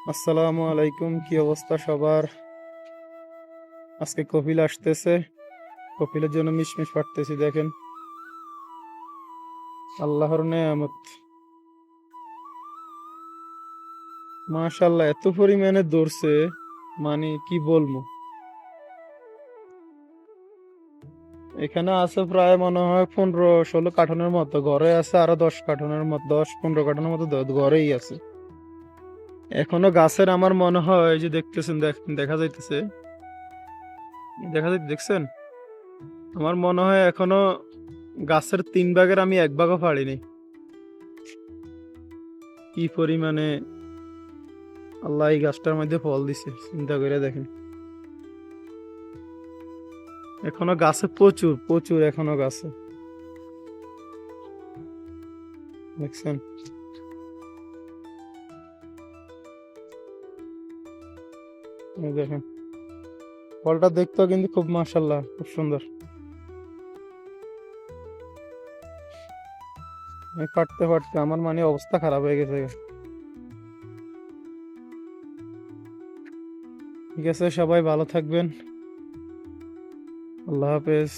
আসসালামু আলাইকুম, কি অবস্থা সবার? আজকে কপিল আসতেছে। কপিলের জন্য মিশমিশ পাড়তেছি, দেখেন আল্লাহর নেয়ামত। মাশাআল্লাহ, এত পরিমাণে ধরছে, মানে কি বলবো। এখানে আছে প্রায় মনে হয় 15-16 কার্টনের মতো, ঘরে আছে আরো 10 কার্টনের মতো, 10-15 কার্টনের মতো ঘরেই আছে এখনো গাছের। আমার মনে হয় এই যে দেখতেছেন, দেখা যাইতেছে, দেখছেন? আমার মনে হয় এখনো গাছের 3 ভাগের আমি 1 ভাগও পারিনি। কি পরিমাণে আল্লাহ এই গাছটার মধ্যে ফল দিছে, চিন্তা করে দেখেন। এখনো গাছে প্রচুর প্রচুর, এখনো গাছে, দেখছেন? এই দেখেন, ফলটা দেখতেও কিন্তু খুব, মাশাআল্লাহ, খুব সুন্দর। আমি পারতে পারতে আমার মানে অবস্থা খারাপ হয়ে গেছে। ঠিক আছে, সবাই ভালো থাকবেন। আল্লাহ হাফেজ।